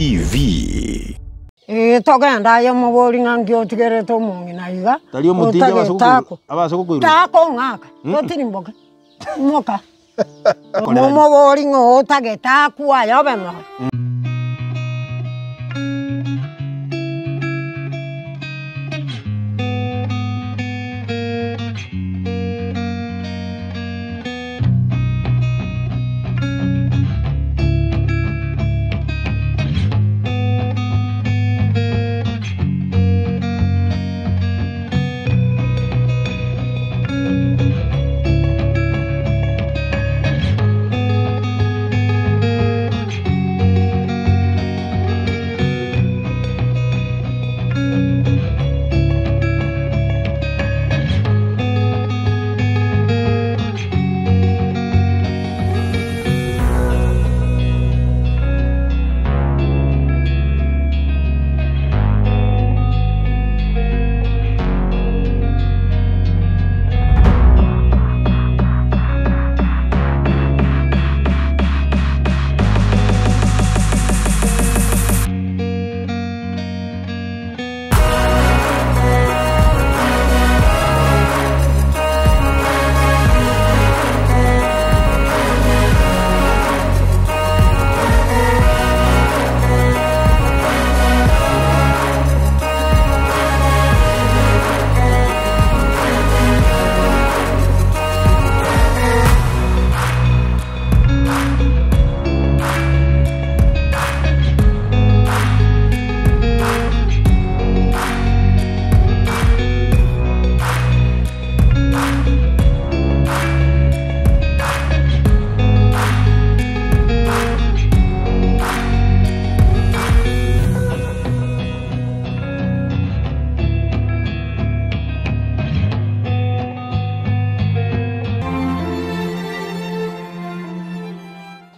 TV. Togenda yo mubori ngangyo tigere to mungina iga. Talio mutinja abase kukuiru. Tako ngaka. Otiri mboka. Moka. Mubori ngo tageta kwa yobe mo.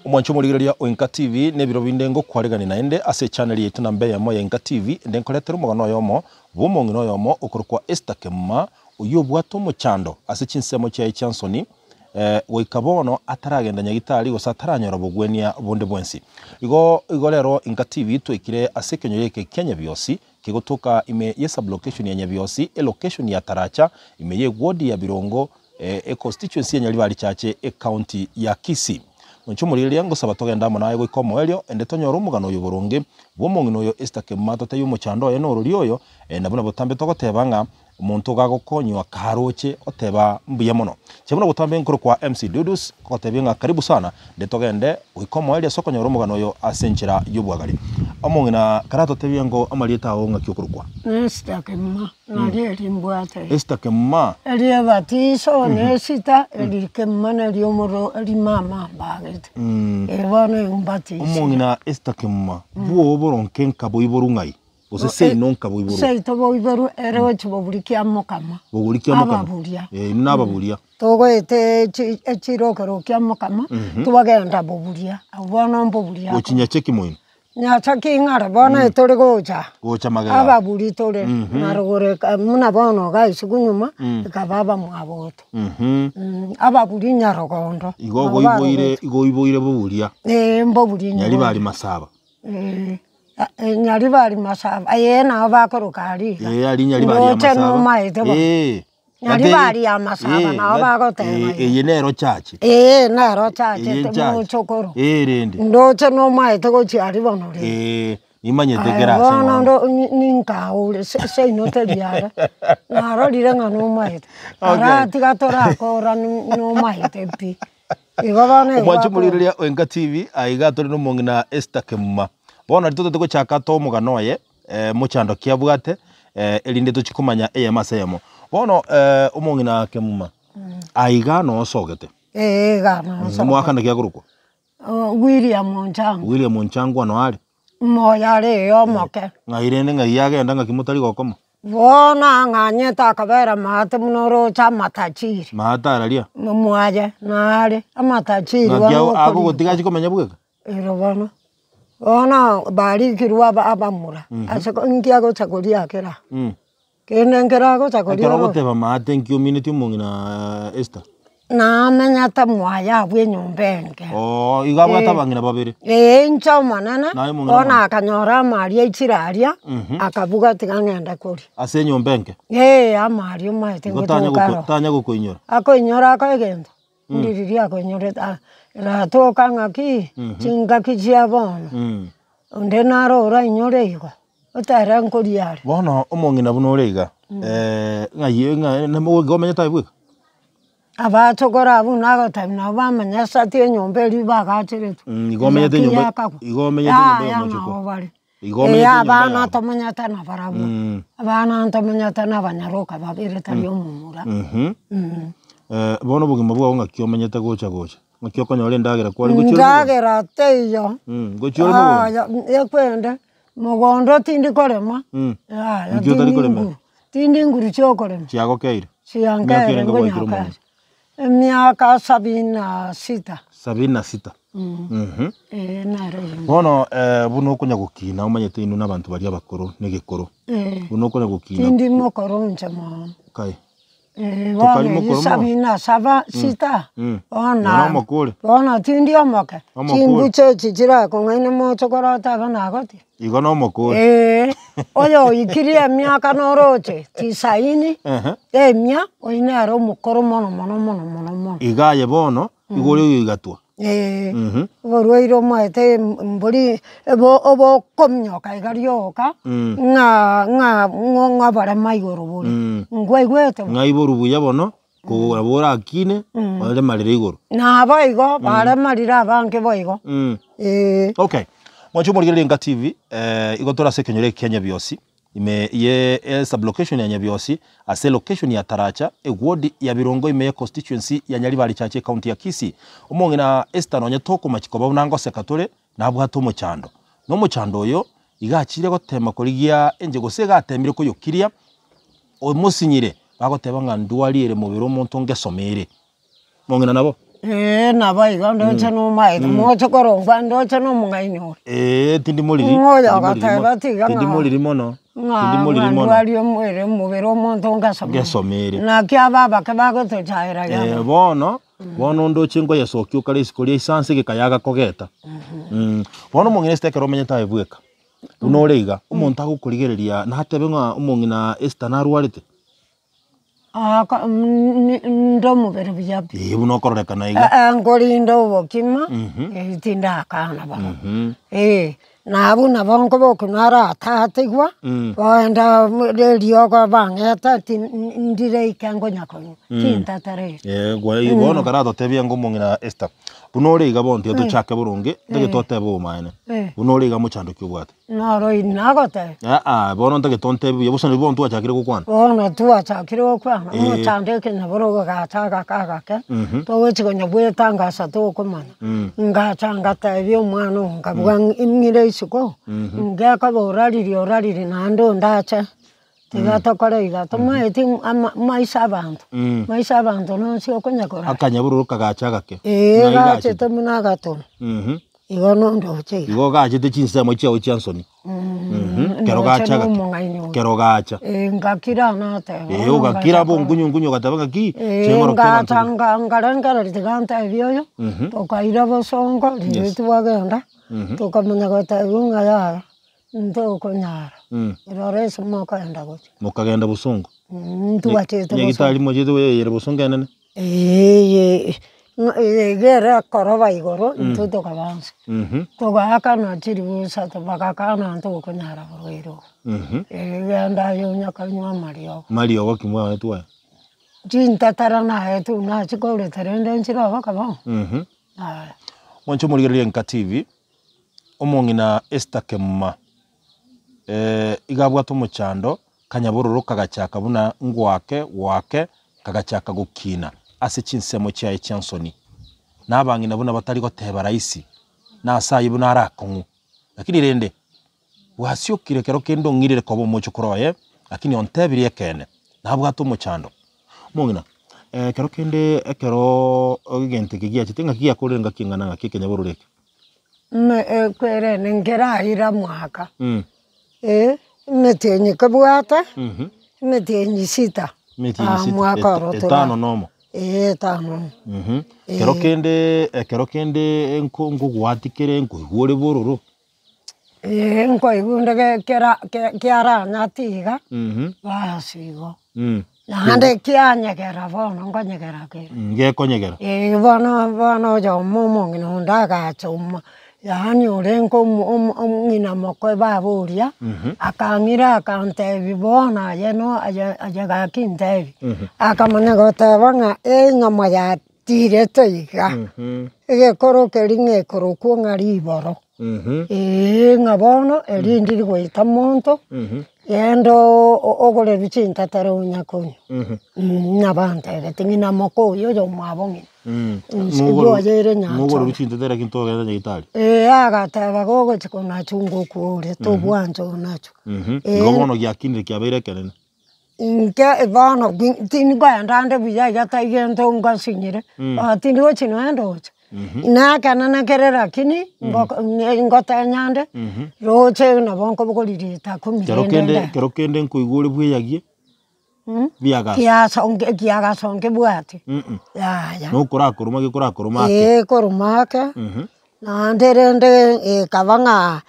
Mwancho muligiria Oinka TV nebiro bindengo kwaregani naende ase channel yetu nambe ya moya Oinka TV ndenkoletera umugano yomo bumongino yomo okorokwa Esther Kemma uyo bwato muchando ase chinsemo cha Chansoni wikabono ataragenda nyagitari gosataranyora bugwenia bonde bwensi igo lero Oinka TV twikire ase kenyo yeke Kenya biosi kigotoka ime yesa location ya Nyabiosi location ya Taracha ime ye ward ya Birongo constituency ya Nyalibali chache county ya Kisii. Nchumuriria ngo saba togenda naye gwikomo elio ende tonyora umugano uyu burungi bw'omungino yo Esther Kemma totayo muchando ye no ruri oyo nabona butambe togotebanga umuntu gagokonywa karoche oteba mbuye muno chebona butambe nkuru kwa MC Dudus kotebinga karibu sana ende togende gwikomo elio sokonyora umugano yo asenchira yubwagari omungina karato tebiengo amalieta aonga kyokurukwa Esther Kemma nari mbwate Esther Kemma eli batiso nesita eli Kemma nari omoro eli mama bagete ebone umbati omungina Esther Kemma bwo boronke nkabo iborungai ose sei nonka bo iboru sei to bo iboru erewe chibo bulikia mokama ababulia nababulia togwete echirokero kya mokama tubagenda bobulia abona mbobulia ochinya cheki moyo nyacha kingara bona etore gocha magera ababuli tore narogore muna bono gaisi kunyuma kababa mwaboto ababuli nyarogondo igo iboire bobulia mbobuli nyali bali masaba nyali bali masaba yena abakorokari ali nyali bali masaba nyali bali ya masaba na abagotema yenero chache nero chache temu chokoro rende ndoche no maite go chiari bono imanye tegera sana ndo ninka ule sei no teriara naro direnga no maite ara tigatora kora no maite pi igabane mwancho muliria Oinka TV aigatori no mongina Esther Kemma bona ritoto teko chaka to mugano ye muchando kiabwate elinde tuchikumanya eyamasemo bono umongina Kemma aiga no sogete gano so mwaka ndakiagurukwa William Munchangu no ali moya re yo moke ngairene ngayagenda ngakimutari gokoma bona nganyeta kabera mate munoro cha matachiri mata aralia mwaje nare amatachiri ngakya ago gotiga chikomenya bweka bono ona bari kirwa abamura asako ngiago chakoria kera kene ngerago chakoria akero goteba mate nkyo minute umongina Esther na menyata mwaya bwe nyumbenge igabwata bangina babiri nchoma nana ona akanyora maria ichiraria akabuga tigangenda kuri ase nyumbenge amari umaite tanya gukuinyora akoinyora akagenda ndiriria akonyora ratoka ngaki chingaki chia bono onde narora inyore igo utara nkuriare bono omongina buno reiga ngaye nemo gomenya taibwe abatogora abu nagotamina bamanya sati nyombe ri bagachiretu igomenya nyombe igomenya abana tomenya tana barabu abana tomenya tana banyaroka babire tari omumura bono bugima bwa ngakyo menyete gocha ngakyo konyore ndagira kwari guchiro ndagira teyo guchiro yakwenda mugondo tindi korema tindi nguru chokorema chiago keire chiangere ngonyaka miaka 76 bono buno kunya gukina umanyete inu n'abantu bari abakoro n'igikoro buno kunya gukina tindi mokoro nchama kai tukari mokoro 76 ona tindi omoke chimbuche chichira kongaine mochokora tabana agoti igo no mokoro oyo ikiria miaka noroche tisaini emia oinaro mokoro mono igaye bono igore igatwa borwairo maete mburi obo komnyoka igarioka nga bara maigoro buri ngwaigwete ngaiboru buya bono kugura akine bare marire igoro na baigo bare marira abange baigo okay mwacho muri Ngenga TV igotora sekenyore Kenya biosi ime ye sublocation ya Nyabiosi ase location ya Taracha ward ya Birongo ime constituency ya Nyaribari Chache county ya Kisii umongina Esther nonya toko machikoba unango sekatore nabwato mu cyando no mu cyando oyo igakire gotema kurigia enje gosega atemire ko yokiria omusinyire bagoteba ngandwalire mu biro muntu ngesomere mongina nabo nabaiga ndoche no mai mocho korongwa ndoche no mungainyo tindi muliri ngoya gataba tiga tindi muliri mono wali omwere mubero muntu ngasomere na kya baba kabagoto chaira ya bono ndoche ngo yasokyo kale isikori isanse gikayaga kogeta bono mongina stekero menya taibweka unoreiga umuntu agukurigereria na hatebe nga umongina Esther narwarite ndo mubere byapi buno kororekana iga ngori ndo bokima tinda akana ba nabu nabongo bokunara tatigwa wanda radio kwa bangeta ndire ikango nyakonyo tintatare bono karato tebia ngomongina Esther buno reiga bonti to chake burungi ndegetote bo maene buno reiga muchando kyubwate naro inagote bono ndegetonte yebusana bontu achakire gukwana bono tu achakire gukwana muchande kenya boroga gataga kagake to wechigonya bwetangasa to komana ngachanga tabyo mwana ngabwa imire isiko ngaka borariri nando ndacha tigato kore igato maiti maisha abantu no sio konya kora akanyaburu kagacha gake gache temuna gato igo no ndo che igo gache te chinsemo chao chansoni kero gacha ngakira na te ugakira bo ngunyo gatabanga ki chemoro kana ngarangara tiganta byoyo tokaira bosongo ritu wagenda tokamenya gata bunga ya ndo konyara irores mukagenda gocha mukagenda busongo tuwatete yegitali mojedo yere busongo nene gera koroba igoro ntuto kabanse togaka na chiribusa tobaka na nto konyara borwero genda yo nyakanywa mario wakimwa wetu jintatara na etu na chikole terende nchira bakaba mwancho muri Ngenga TV omongina Esther Kemma igabwa to muchando kanyabururu kagachaka buna ngwake wake kagachaka gukina ase chinsemo cyaye chansoni nabangina buna batari goteba raisi na asayi buna arakongu lakini rende wasio kirekero kendo ngirire ko bo mucho kroye lakini ontebiri ekene nabwa to muchando mongina kero kende ekero ogente kigia chitinga kigia kurenga kingana ngakikenya burureke kwere ngera ira mwaka metenye kabwata metenye sita mwaka roto etano nomo tano kero kende enko gwatikere enko igore bororo enko igunde kiara nyatiga basigo nande kianyegera bono ngonyegera ke ngekonyegera bono jo momo ngino ndaga chuma yani orenko ngina mokwe baburia akangira akantebi bona yeno ajaga kintebi akamanya gotebanga ngama ya tire toiga egekoro keringe koroko ngari iboro ngabono erindi gwita muntu yendo ogore bichinta taro nyakonyo nabante tingina moko yo yo mwabongi Mugoro bichinta tera kinto genda nyitali agateba gogo chikona chungo kure to bwanjo nacho ngobono gyakinire kyabeire kenene nke bono tini kwa ndande biya yata yendo ngasinyire tini go chino endocha na kana na kerera kini ngota nyande roche na bonko bokolirita kumire kero kende nkoigure bweyagie biaga kiaga songe bwati ya no kurakuruma korumake na nderende kabanga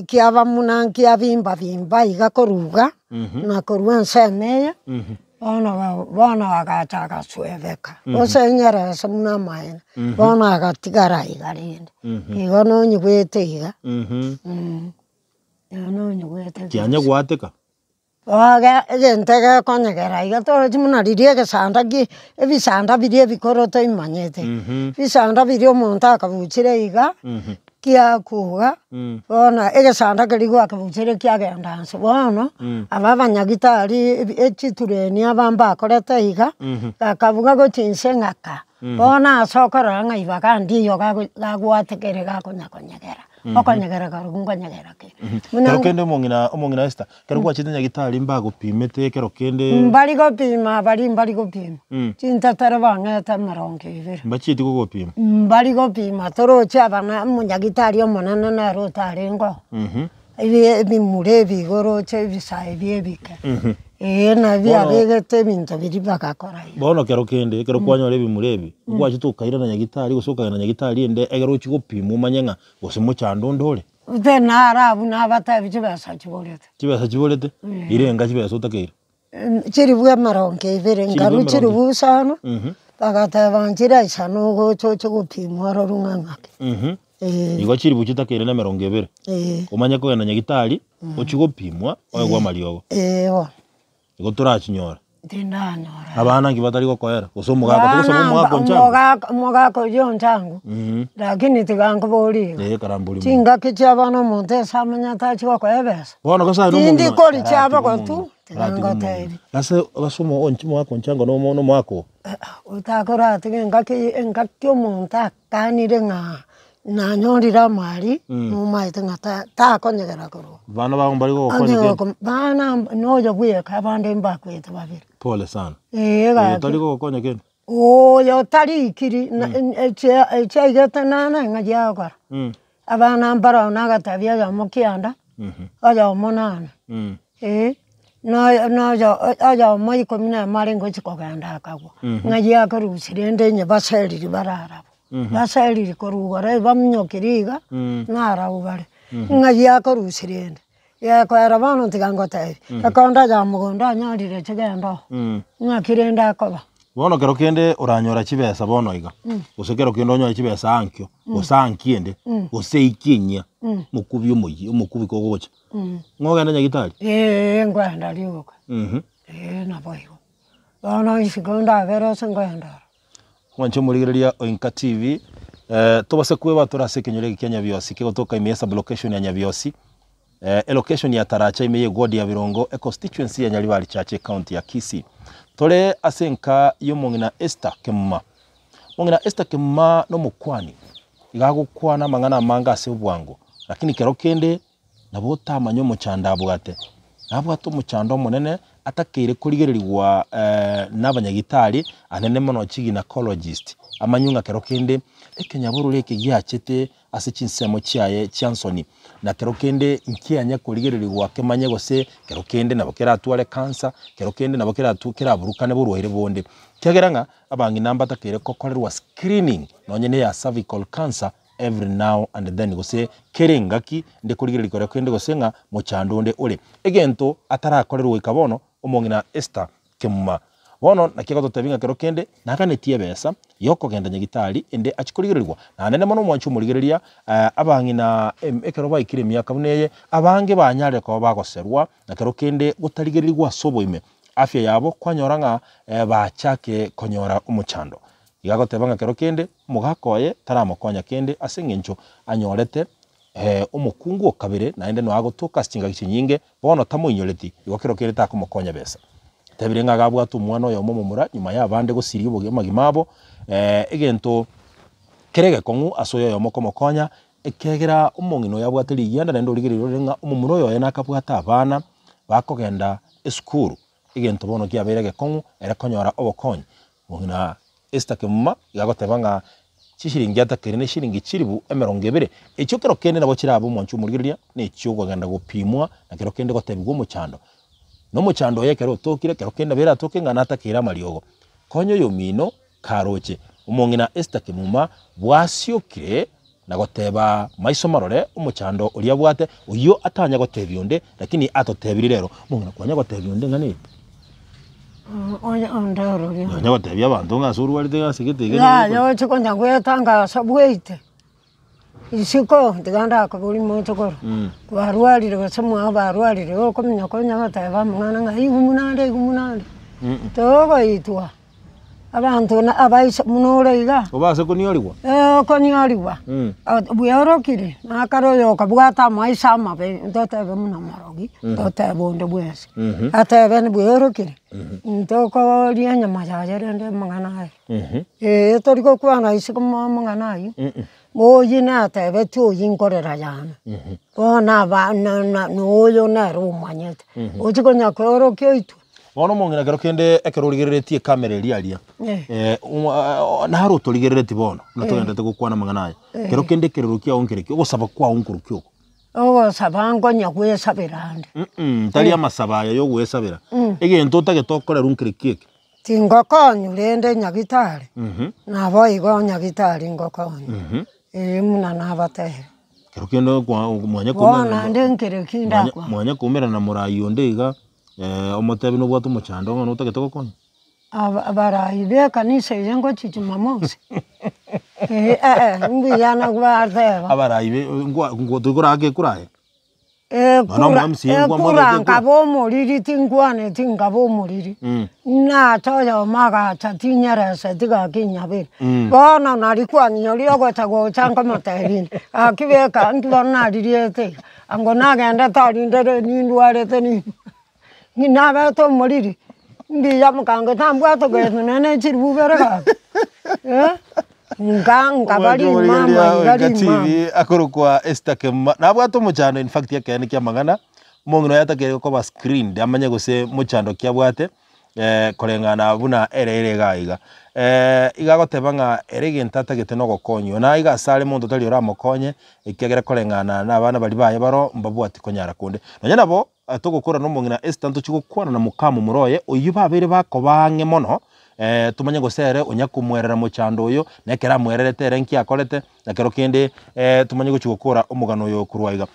kia bamuna kia bimba igakoruga na korua nsemeya bona agataga sweveka osenyera samuna maina bona agatigara igarinde igono nyigwete iga no nyigwete kianya gwateka gentega konyegera iga toro chimuna ririe gesanda gi ebisanda birie bikoroto imanyete bisanda birie omonto akabuchire iga kia kuga bona egesanda kerigo akabuchire kiagenda nse bono aba abanyagitari echitureni abamba akorete iga gakabuga gochinse ng'aka bona asokora ng'aiba kandi iyo gagwatekere gakonyakonyegera okonyegera karungonyegera ke kero kende omongina Esther kero gwachite nyagitari mbagupimete kero kende mbali gopima chintatara bang'ete 20 mbachiti gupima mbali gopima toroche abana munyagitari omonene nero otarengo ebimure ebigoroche ebisae biebike na biabegete ebinto biri bagakora bono kero kende kero kwanyora ebimure ebi gwachite ukaira na nyagitari gusoka na nyagitari ende egerochi gupima umanyanga gosimo chando ndore na arabu n'abatabi kibesa kiborete irenga kibesa utakeire chiri bwa 20 ngaruchiri busano bagatabanjira isano gochocho gupima rorung'ang'ake igo chiri buchitakeire na 20 umanya ko na nyagitari ochigopimwa oyo gwa mariogo igo turachinyora ndinanyora abana ngibatari gokoera mogako yonjangu lakini tigango boli karambuli chinga kichaba monte samanya tachi gokoebesa bona kosa no ndi koli chaba gotu tigango teri ase basumo onchimo wako nchango no mwako utakora engakyo monta kanire nga na nyorira mari no maite ngata ta konyegera koro bana ba mbari go konyege bana no yo bwe ka bande mbakwete babiri pole sana ga tali go konyege yo tali kiri eche igata nana ngajya kwa abana mbara na gatabia ya mokianda aja monana no moi komina marengo chikoganda akagwa ngajya karusire ndenye baseriri barara basairi korugore bamnyokiriga nara ubare ngajya korusirende ya kwara bano tigangotaye akonda ya mugonda nyarire chegendo ngakirenda akoba bono kero kende uranyora chibesa bono iga usekero kendo onyora chibesa ankyo usankiende useikinya mukubi umuyi umukubi kogocha ngogenda nyagitari ngwenda liuka na boyo bono isigonda vero sengwenda mwancho murigereria Oinka TV tubase kweba turase kinyore Kenya byosi kigotoka imesa location ya Nyabiosi location ya Taracha imeye godi ya Birongo constituency ya Nyaribari Chache county ya Kisii tole asenka yomongina Esther Kemma mongina Esther Kemma no mukwani igagukwana mangana manga ase ubwango lakini kero kende nabota manyo muchanda bwate nabwato muchando munene atakire kurigererirwa n'abanyagitari anene mono gynecologist amanyunga kero kende ekenya burure ke gyachete ase chinsemo chiaye chiansoni na kero kende nkianya kurigererirwa kemanye gose kero kende nabo keratware cancer kero kende nabo keratwara burukane burwaire bonde kyageranga abangi namba takere kokorerwa screening nonye ya cervical cancer every now and then gose kerengaki nde kurigererirwa kende gose nga mochando nde ore egento atarakorerwa ikabono omongina Esther Kemuma bono nakiaga totebinga kero kende nakanetie besa yoko genda nyagitari ende achikurigererirwa na nene mono mwanchu murigereria abangina ekero baikire myaka buneye abange banyare ko bagoserwa na kero kende gutarigererirwa soboime afya yabo kwanyoranga bachake konyora umuchando igagotebanga kero kende mugakoye taramokonya kende asengencho anyorete umukungu kabire na ende no agotoka stinga kinyinge bono tamuinyoreti igokero kende takumukonya besa tebirenga gabwatu mwana yo momomura nyuma ya bande gosirie boge magimabo egento kerege kongu asoyo yo mokomokonya ekegera umongino yabwatiri yanda nendo ligiriro renga umumuro yo yana kapwata abana bakogenda eskuru egento bono kiaberege kongu era konyora obokonyi mongina Esther Kemuma yagotebanga chishiringi atakere shiringi chiribu emerongebere ekyo kero kende nabo kirabo mwanchu murigiria ne kyo gogenda gupimwa na kero kende gotebigwo muchando no muchando yekero tokire kero kenda bera toke ngana atakira mariogo konyo yomino karoche umongina Esther Kemuma bwasiokire na goteba maiso marore umuchando ulia bwate uyo atanya gotebionde lakini atotebiri rero mongina kwanya gotebionde ngani oya ondaro ri nya gotebia bantu ngasuru walite gasigitege ya yo chiko nyangwe tanga sabweite isiko ndiganda akabuli motokoro barwarire basamwa barwarire okomenya ko nyagateba mwana nga igumunande toba itwa abantu na abaisa munoreiga obase kuniorigwa koniorigwa bwerokire nakaroyo kabwata maisa mabe ndotebe muno marogi ndotebe onde bwese atebe ni bwerokire ntoko lianya majajere nde mangana toriko kwana isiko mangana ayo moyina atebe tu yinkorera yana bona ba na noyo na rumanyete otiko nyakoro kyoitu bono mongina kero kende ekerorigereretie kamera eliaria na haro torigerereti bono natogenda tegukwana mangana kero kende kererukia onkereki ogosaba kwa onkurukyo sabango nyagwesabirande tari amasabaya yo gwesabira egento tagetokora runkereki tingokonyu rende nyagitari nabo igo nyagitari ngokonyu muna nabatehe kero kende mwanya kumera ndenkereki ndakwa mwanya kumera na murayo ndeiga omotebi no bwatu muchando ngano tagetoko konya abarayi be kanisa yengo chijumamosi ngiyana gwartheba abarayi be ngo tukurage kuraye kuranga bomuriri tingwane tingabomuriri na toyo maga chatinyerese tigakinyabire bona nalikuwa nyoliogo tago changa materini akibeka ngibona ririete ango nagenda tarindere nindwarete ni ninabe to muriri ndiya mukanga tambwato getu nene chirubera nganga bari mama bari TV akuru kwa Esther Kemuma nabwato muchando in fact yake ni kyamagana mongino yatakere ko ba screen amanye gose muchando kyabwate korengana buna ere gaiga igagotebanga eregenta tagete no gokonyo na iga sale muntu tali ora mokonye ikegera korengana na bana bali baye baro mbabwati konyara kunde nanya nabo atugukora no mongina Esther ntuchigukwana na mukamu muroye uyu babere bakobange mono tumanye gosere onyakumwerera muchando uyo nekera mwererete renki akorete nakero kende tumanye guchigukora omugano uyo kurwaiga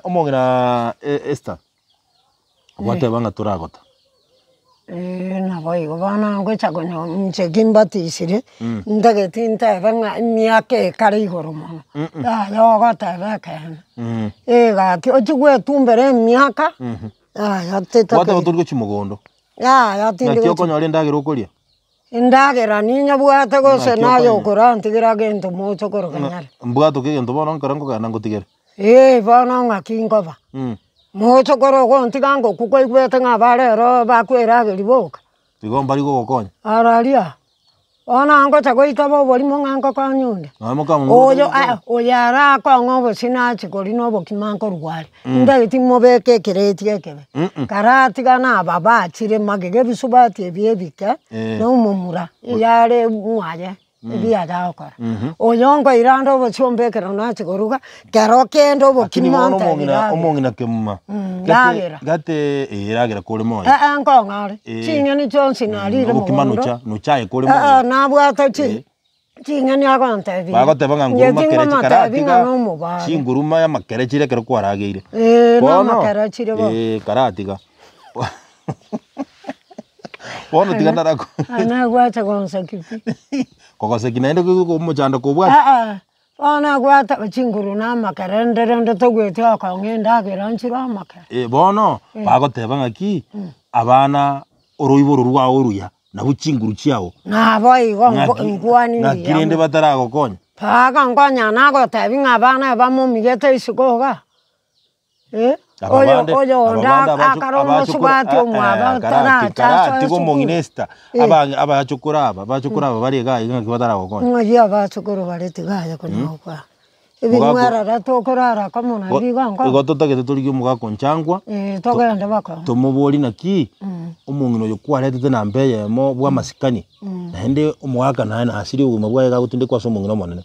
omongina Esther watebanga turagota nabo igo bana ngwechagonyo mchegimbatisire ndagetinta banga myake kare igoro mono yogota bakana gaki ochigwe tumbere myaka yateta wata oturgo chimugondo yatinde nakyo konyore ndagero kuria ndagera ninya bwate gose nayo kora ntigira gento mocho koro kanyara mbwato kigento bono nkarango kana ngotigere bono ngakingoba mocho koro go ntigango kukoigwete ngabarero bakwera geriboka tigomba rigo gokonya araria ona ngo chagoita bo bori mongango kanyunde oyo oyara kwa ngobo sinachi kori no bokimanko rwari ndagiti mobeke keretie kebe karati kana baba chire magege bisubati ebiebika no mumura yare mwaje Ibia jaokora. Oyongo irando bochombe kero na chikoruga. Kero kendo bokimanta. Omongina kemma. Gate iragira kule moyo. Ngongare. Chingeni chonsi na lire mo. Okimanucha, nuchaye kule moyo. Na bwata chi. Chingeni agonte bi. Bagote banga nguruma kere chikaratiga. Chinguruma ya makere chire kero kwarageire. Na makere chire bo. Karatiga. Bono tiga narako. Ana gwata gonsa kipi. Kokose kinaende ko mochando ko bwa. Ona gwata chinguru na makere ndere togwete akangenda geranchiro amakere. Bono bagote banga ki abana oroiboro rwa oruya na buchinguru chiao. Na boy ngwani na kirende batarago konya. Paga ngonya nago tabinga abana bamumigete isukoga. Oyo nda akaromo subati omwaba tara karati ko monginesta abachukura bari gayi ngakibadara gokonya ngoyi abachukuru bari tigaya konokwa ibimwara ratokorara kamona bigango igototagete turi umuga konchangwa togenda bako tomobori naki omungino yo kwarete na mbeye mo bwa masikani nende omwaka na asiri ubuma bwa ga gutinde kwaso omungino monene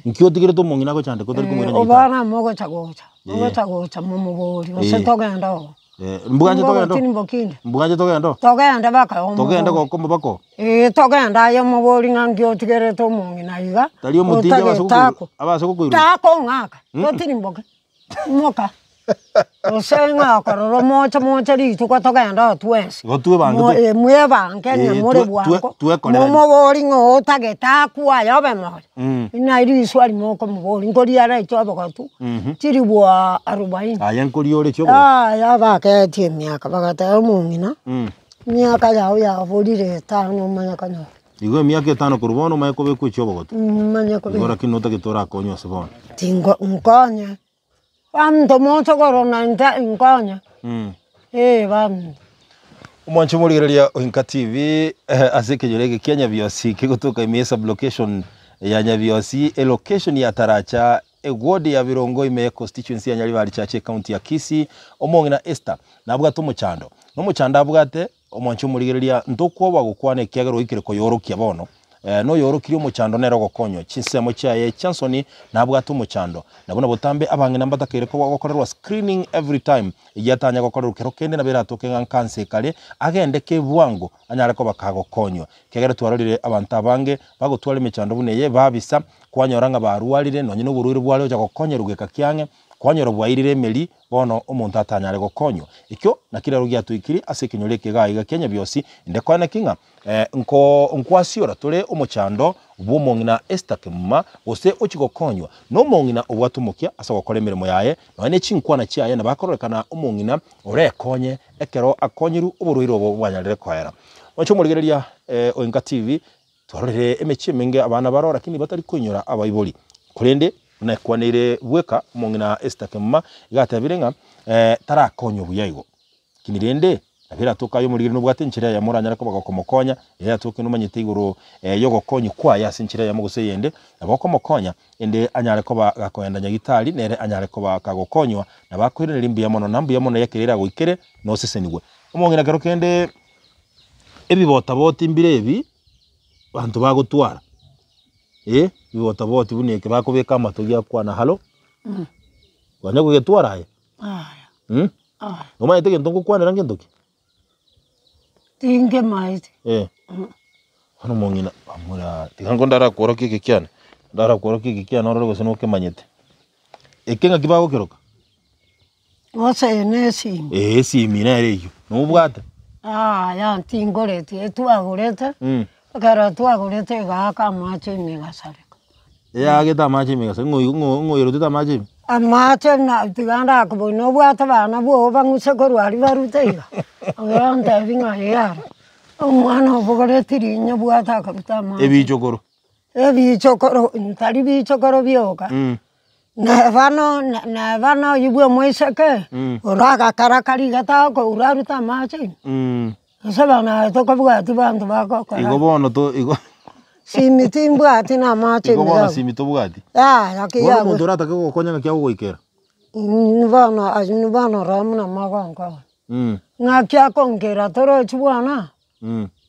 nkyo tigire to mungina ko chande ko tari kumwira nyita obana mogo chagocha mumubori ose togenda mbuganje togenda togenda baka togenda ko komo bako togenda yo mubori ngangyo tigire to mungina iga tari omutije abase ko kuiru tako ngaka totiri mboke moka osenga kororo mocha ritu ko togenda twensi gotue bange mweba nkenya muri bwango mumubori ngo tageta kwa yobe mo ina iri swali moko mubori ngori ara ichobo gotu tiri bwa 40 aya nkori ore chobo ya baka tie miaka bagata mungina miaka ya volire tano manya kanyo igo miaka 5 kurubono maye ko beku chobo gotu manya ko ngora kinota gitora konyo sebon tingo nkonya Vamto moto corona inconya. Vamto. Umwancho murigereria Oinka TV asike jorege Kenya VOC kigutuka imesa location ya Nyaviosi location ya Taracha ward ya Birongo ime constituency ya Nyaribari Chache county ya Kisii omongina Esther nabwa tumuchando no muchanda abwate umwancho murigereria ndokwo gukwane kiagero ikire ko yorokia bono no yorokiri umuchando nero gokonyo chinsemo chaye chansoni nabwa tumuchando nabona botambe abangena mbatakere ko gokorerwa screening every time yatanya gokorerwa kero kende na beratoke nkanse kale agende ke bwango anyare ko bakagokonyo kegere twarorire abantu abange bagotwara imichando buneye babisa kwanyoranga barwarire nonye no bururi bwale oja gokonyo rugeka kyange kwanyoro bwairire meri bono omuntu atanyare gokonyo ikyo nakira rugia tuikiri asekinyore kega Kenya VOC ndekwana kinga nkwasiora tole omuchando bw'omongina Esther Kimuma ose okigokonywa no mongina obwatumukia asa gukora emirimo yaye none chinkwana chiaye na bakorrekana omongina orekonye ekero akonyiru oburuiro obo bwanyarire kwera ocho murigereria Oinka TV twarorere emechimenge abana barora kini batari kunyora abayiboli kurende na kwanire bweka mongina Esther Kimuma igatabirenga tarakonyo buyaigo kinirende abira tokayo muri no bwate nchira ya muranyara ko bagakomokonya ya toke no manyite iguru yo gokonyo kwa ya sinchira ya muguse yende abakomokonya ende anyare ko bagakoyenda nyagitari nere anyare ko bakagokonywa na bakwire limbi ya mono nambu ya mono yakirira gwikere no seseniwe omongina garo kende ebibota boti mbirebi bantu bagutwara bibota boti buneke bakobeka amatogia kwa na halo wanya kugetwara aya Oma ite ntongo kwana rangi ntoki. Tinge maiti. Hano mongina amura tikango ndara koro kiki kyane. Ndara koro kiki kyane oro go sino kemanyete. Ekenga kibago keroka. Ose nesi. Simi na reyo. No bwata. Ya ntingorete tuagorete. Akara tuagorete ga mache megasareka. Ageta mache megasareka ngo yorota mache. Amache na tiganda ko no bwata bana bo banguse ko rwari baruteiga abanda binga yara omwana obogore tirinya bwata kapitama ebichokoro ntari bichokoro byoka na vano yibwe moiseke oraga karakari gata ko uraruta mache sabana to ko bwati bantu bako igo bono to igo Simiti mbwati na mache ngo bona simito bwati yakiya ngo ndora take gokonya kya goikera nivana ramuna maganka ngakya kongera toro chibwana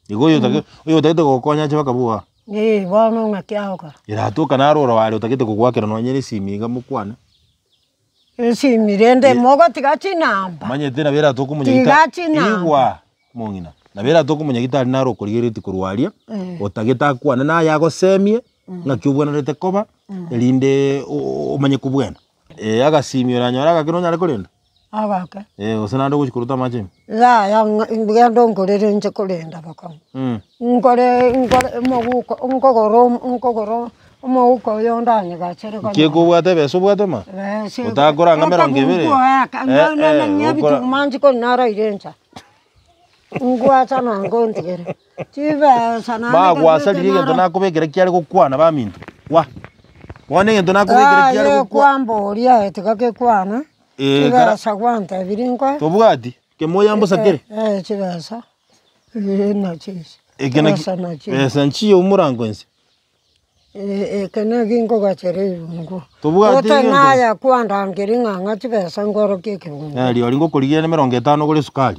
igo yo take gokonya chaba kabuwa bono ngakiaoka iratuka narora wale utagite kugwakira no nyeri simiga mukwane simirende mogo tigachi namba manyete na bera tukumunyita igwa mongina na bera tukumunyita naro kurigiriti kurwaria utagita kwana na yago semie ngakiubwana rete koba elinde umanye kubwena agasimio ranyoraga kino nyare kurinda agake usana ndo guchikuruta machi ya ngendo ngorere nje kurinda bako ngore ngogoro umuko yondanye gachere ko kieko bwate beso bwate ma utakora ngamera ngebere na nyabitu manji ko nara irencha ngwa sana ngondigere tiba sana ba gwasa dige ndo nakubegere kyari gukwana ba mintu wane ngendo nakubegere kyari gukwana kwamboria etikake kwana tiba sagwanta birinko tobwati kemoya mbosa kere tibasa na chisi esa nchiyo umurango ense kana gingo gachere ngo tobwati naya kwanda ngiringa ngati besa ngoro keke lio lingo kuligia ne 50 kuri sukari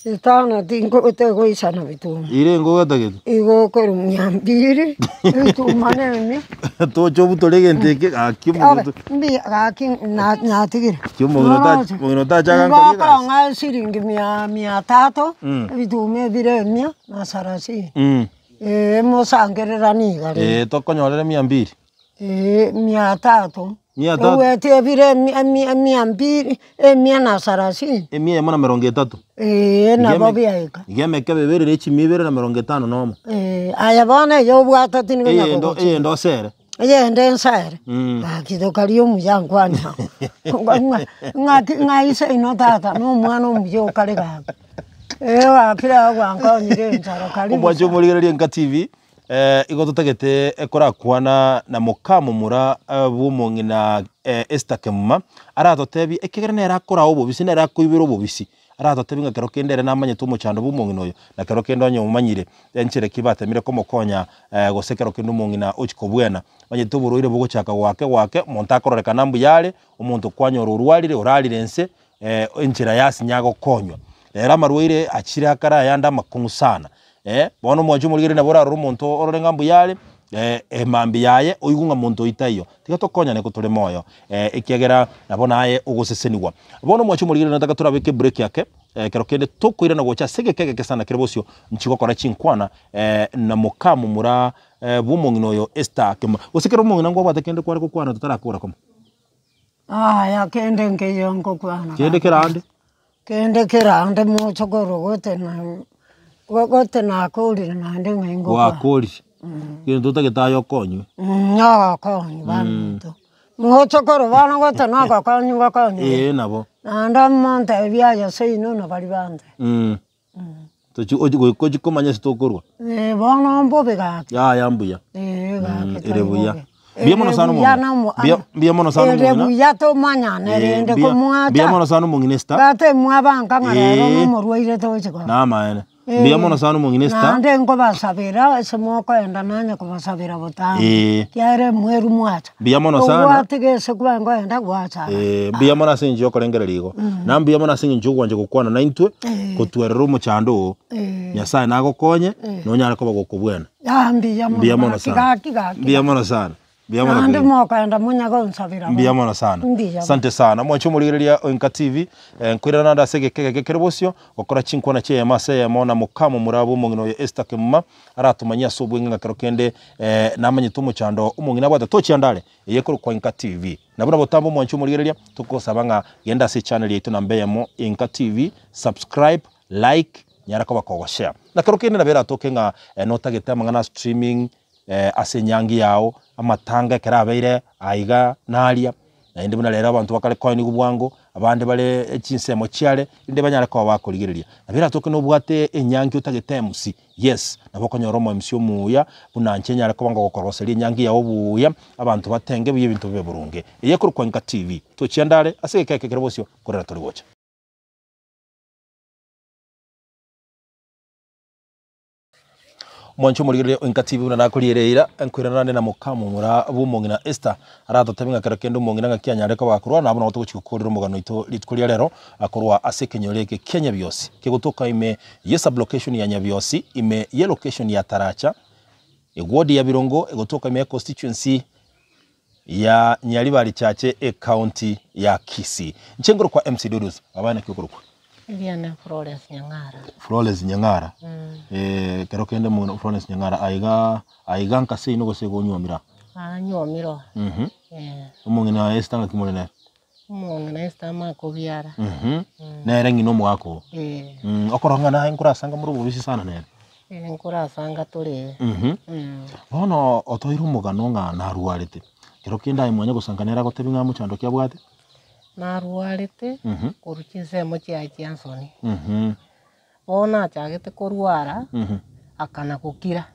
itana tingo utego isana bituma ire ngo gatagetu igo koro myambiri bituma nene to chobu tolege ndeke akimu mbi aki na tigire kimu ta chaga ngoliga ko nga siringi 300 bituma bire mia na sarasi mosangerera niga tokonyorere 200 300 300 wete bire 200 mia na sarasi mia mona 30 na bobiaika gemeke bebere rechi mibere na 50 nomo aya bana yo bwata tinga nyako ndo sere ndensare akido kaliyo muyangwana nga isa inotata no mwana umyo kalega ewa pira gwanka nyire ntara kali umwaje muri Nka TV igo tutagete ekora kwana na mukamo mura bumongi na Esther Kemuma aratotebi ekegerane erakora obobisi na erakuibira obobisi aratotebi ngakero kendere namanye tumuchando bumongi noyo na kero kendo nyomanyire enchere kibatemire ko mokonya gosekero kendo mongi na ochikobwena manye tuburuire bugochaka wake montakororeka nambu yale umuntu kwanyoro urwalire uralirense enchera yasinyago konywa era marwire achira akara yanda makungu sana bono mwaje muri na bora rumuntu ororenga mbuyale mambi yaye oyigunga muntu itayo tigatokonya ne kutule moyo ikiagera nabona aye uguseseniwa bono mwaje muri nataka turabike break yake kero kende tokoira na gocha segekeke sana kirebosio nchigokora chinkwana na mukamu mura bumongi noyo Esther Kemuma usikero mongi nangwa batakende kwari kukwana tutarakura koma ya kende ngeyongo kwana kende kerande mochogoro gote na kuri na ndenge ngo wa kuri kintu tutagetayo konywe nya konywe bantu mochogoro bana gote na konywe nabo anda monte bya seino na bali bande tochi oji komanya sitokorwa bana mbobega ya mbuya erebuya biamono sano erebuya to manya nerende kumwata biamono sano munginesta bate mwabanga ngarero no morwaire to chiko na maene biamono sano munginesta nande ngo basabira semoko enda nanya ko basabira botanga kyare mweru mwata biamono sana watigese kubango enda gwacha biamono sinji yokorengera ligo na biamono sinji njugwanje gukwana na intwe kutwerera umuchando nyasaye nagokonye nonyara ko bagokubwena biamono sana Ande moka enda munyago nsabira. Biamono sana. Asante sana. Mwacho muligereria Nka TV nkwira nanda segekeke kerebosio okora chinkwana che yamase yamona mukamo murabo mungino ya Esther Kemuma aratumanya sobwenga ngakero kende namanye tumuchando umungina bwata tochiandale yekoro kwa Nka TV. Nabura botambo mwacho muligereria tukosabanga genda se channel yetu na mbeyamo Nka TV, subscribe, like nyara ko bakogoshare. Nakero kende nabera tokenga notageta mangana streaming asenyangi yao amatanga kerabeire aiga nalia na indi buna lera abantu bakale coin gubwango abande bale chinsemo chiale inde banyara ko bakoligereria nabira toke no bwate enyangi utagete MC yes nabokonyoro mo MC omuya buna nchenyara ko bango gokoroseri enyangi yao buya abantu batenge biye bintu beburunge yekuru kwa Nka TV tochiandale aseke kerebosio korera tori gocha. Mwancho muligire Nka TV una nakulireira enkwirana na mukamo mura bumongi na Esther aratotabinga karakendo mongi nga kyanyare ko bakurwa nabo no tukuchikurira umugano ito litkulia rero akorwa asekenyoreke Kenya byosi kegutoka ime yesa location ya Nyabyosi ime ye location ya Taracha ward ya Birongo egotoka ime constituency ya Nyaribari Chache county ya Kisii. Nchengoro kwa MC Dudus abana kyokoro kwa Eliana Florence Nyangara kero kende mu Florence Nyangara aiga nkase ino gose gonyomira nyomiro umungina estanga kimolene umungina estama kobiara na erengi no mwako okoronga na enkura sanga muri bubisi sana nere enkura sanga tole bono otoiru mugano nga na ruarete kero kenda imwanya gusanganira gotebinga mu chando kya bwate na ruarete kurukinse mo kya Johnson bona chagete korwara akana gukira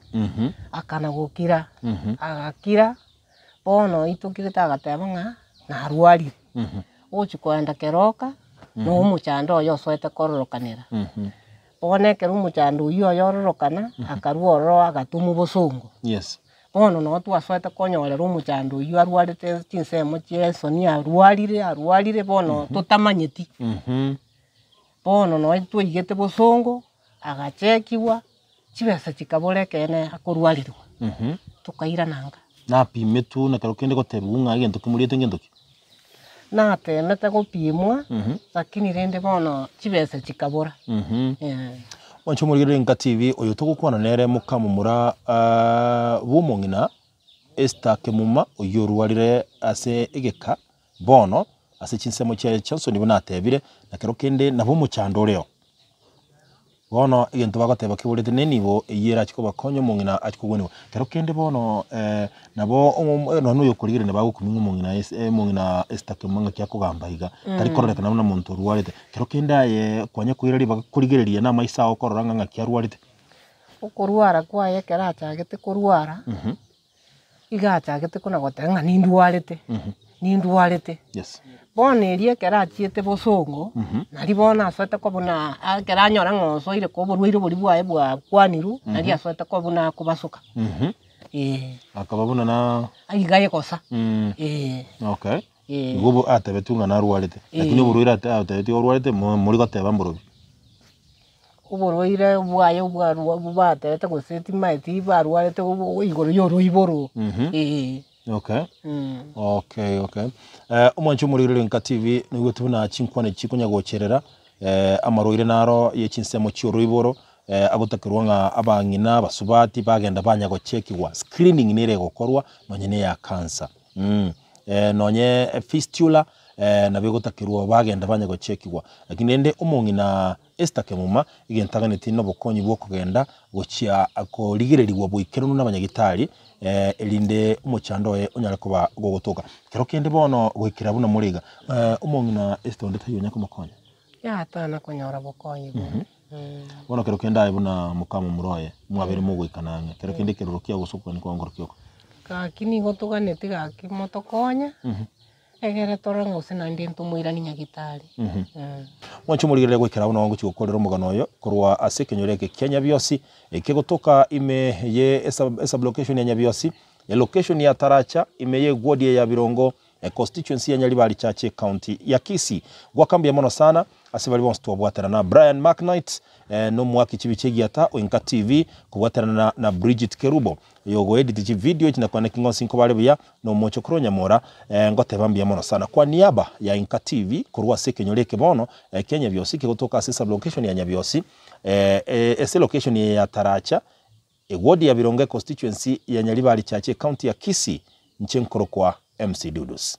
agakira bono itukirita agatebanga na rwari uchikwenda keroka no muchando yo swete kororokanira bone keru muchando yo yororokana akarworo agatumu bosongo yes bono no twaswete konyorera umuchando yo arwarite chinsemo Johnson arwarire bono tutamanyeti bono no twigete bosongo agachekiwa chibesa chikabore kene akorwarirwa tukaira nanga na pimetu na kero kende gotebunga agento kimuriete ngendoki na temete gopimwa lakini rende bono chibesa chikabora wancho murigere Nka TV oyo tugukwana nere mukamumura bumongina Esther Kemuma oyo ruarire ase egeka bono ase chinsemo cha Johnson bonatebire na kero kende nabo muchando leo bono igento bagoteba kiburite nenibo eyera chikoba konyo mungina achikugweniwa kero kende bono nabo no nuyo kurigire ne bagukuminga mungina Esther Kemuma kyakugamba iga kari kororeka na muntu ruarite kero kenda ye kwanya kwirari bakurigereria na maisa okororanga ngakyaruarite ukurwara kwaye kerachagete kurwara igachagete kuna gotenga nindwarite yes bone rie kerachiete bosongo nari bona aswete kobuna keranyora ngoso ile koborwire buri bwaye bwa kwaniru nari aswete kobuna kubasuka akababuna na aigaye kosa okay gobo atebetunga na ruarite lakini burwira atebeti ruarite muri goteba mburubi uborwire bwaye bwa atebete goseti maiti barwarite igoro yoro iboro okay okay umwancho muririre Nka TV niwe tubona chinkwane chikonya gocherera amaroire naro ye chinsemo cy'oruyiboro agotakirwa nga abangina basubati bagenda banyago chekiwa screening nire gokorwa nonyene ya cancer nonye fistula na begotakirwa bagenda banyago chekiwa lakini ende umungina Esther Kemuma igentaganeti no bokonyi bwo kugenda gochia akorigereriwa bwikero n'abanyagitari elinde umuchando ye onyara kuba gogotoka kero kende bono gwikira buna muriga umungina Esther ndetayo nyako makonya ya tana konyora bokonyi bono kero kenda ibuna mukamo muroye mwabere mugwikananga kero kende kerurukia gusukwa niko ngorokioko kakini gotoganete gaki motokonya egere torango usina ndintu muirani nyagitari mwancho murigere gwikira buno wangu chigukorera umugano oyo korwa ase kenyoreke kya Nyabiosi kegotoka ime ye esa location ya Nyabiosi ya location ya Taracha ime ye ward ya Birongo constituency ya Nyaribari Chache county ya Kisii gwakambia mono sana ase bali bonse twabwatana na Brian McKnight no mwaki chibichegi ata Nka TV kubwatana na Bridget Kerubo yogo edit video china kwa nekingo sinko bale bya no mocho kronya mora ngotebambia mono sana kwa niaba ya Nka TV kurwa sekenyoreke bono Kenya Biosi kegotoka ase location ya Nyabiosi ese location ya Taracha ward ya Birongo constituency ya Nyaribari Chache county ya Kisii nchenkoro kwa MC Dudus.